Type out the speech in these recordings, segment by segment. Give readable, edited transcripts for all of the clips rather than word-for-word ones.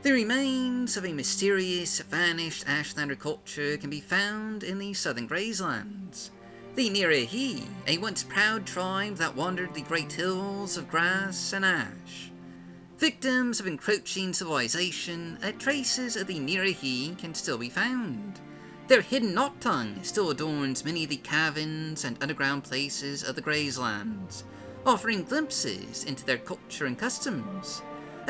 The remains of a mysterious, vanished Ashlander culture can be found in the southern Grayslands. The Nirahi, a once proud tribe that wandered the great hills of grass and ash. Victims of encroaching civilization, traces of the Nirahi can still be found. Their hidden knot tongue still adorns many of the caverns and underground places of the Grayslands, offering glimpses into their culture and customs.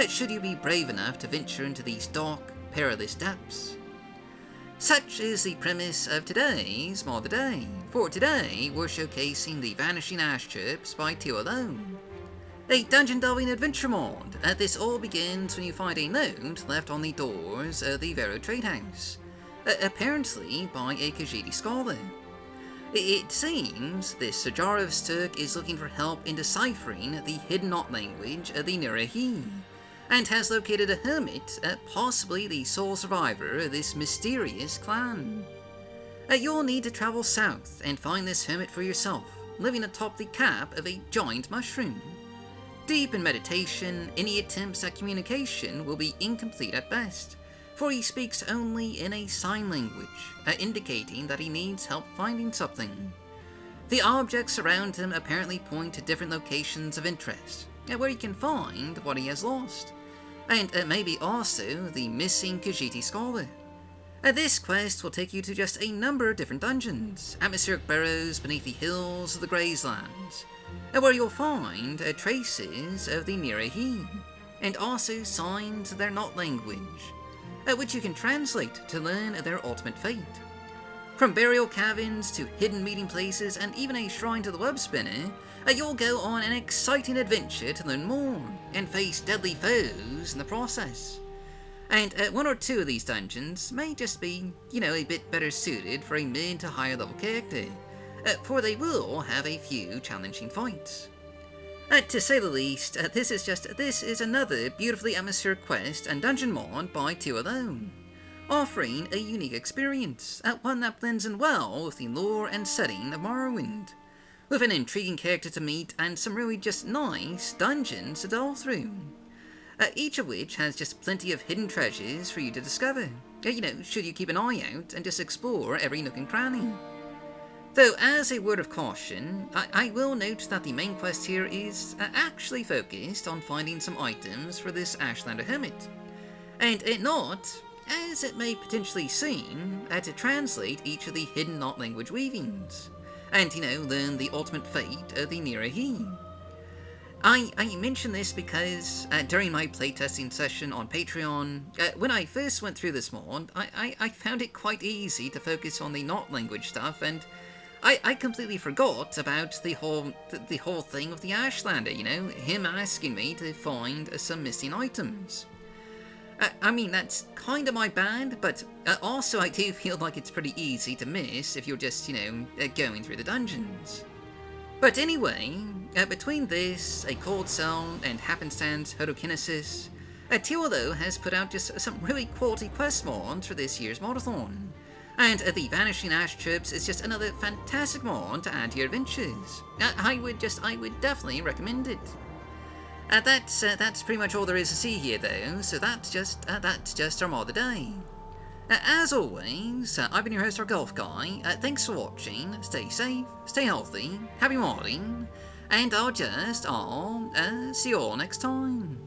Should you be brave enough to venture into these dark, perilous depths. Such is the premise of today's Mod of the Day. For today, we're showcasing the Vanishing Ash Chips by Teal Alone. A dungeon delving adventure mod. This all begins when you find a note left on the doors of the Vero Trade House, apparently by a Khajiit scholar. It seems this Sajarovstuk is looking for help in deciphering the hidden knot language of the Nirahi, and has located a hermit, possibly the sole survivor of this mysterious clan. You'll need to travel south and find this hermit for yourself, living atop the cap of a giant mushroom. Deep in meditation, any attempts at communication will be incomplete at best, for he speaks only in a sign language, indicating that he needs help finding something. The objects around him apparently point to different locations of interest, where he can find what he has lost, and maybe also the missing Khajiit scholar. This quest will take you to just a number of different dungeons, atmospheric burrows beneath the hills of the Grayslands, where you'll find traces of the Nirahi, and also signs of their knot language, which you can translate to learn their ultimate fate. From burial caverns to hidden meeting places and even a shrine to the web spinner, you'll go on an exciting adventure to learn more, and face deadly foes in the process. And one or two of these dungeons may just be, a bit better suited for a mid to higher level character, for they will have a few challenging fights. To say the least, this is another beautifully atmospheric quest and dungeon mod by Teal Alone, offering a unique experience, one that blends in well with the lore and setting of Morrowind, with an intriguing character to meet and some really just nice dungeons to delve through, each of which has just plenty of hidden treasures for you to discover, should you keep an eye out and just explore every nook and cranny. Though, as a word of caution, I will note that the main quest here is actually focused on finding some items for this Ashlander hermit, and not, as it may potentially seem, to translate each of the hidden knot language weavings, and, learn the ultimate fate of the Nirahi. I mention this because, during my playtesting session on Patreon, when I first went through this mod, I found it quite easy to focus on the knot language stuff, and I completely forgot about the whole thing of the Ashlander, him asking me to find some missing items. I mean, that's kind of my bad, but also I do feel like it's pretty easy to miss if you're just, going through the dungeons. But anyway, between this, a cold cell, and happenstance Hodokinesis, Teal though has put out just some really quality quest mods for this year's modathon. And the Vanishing Ash Chips is just another fantastic mod to add to your adventures. I would definitely recommend it. That's pretty much all there is to see here though, so that's just our mod of the day. As always, I've been your host, our Golf Guy. Thanks for watching, stay safe, stay healthy, happy modding, and I'll see you all next time.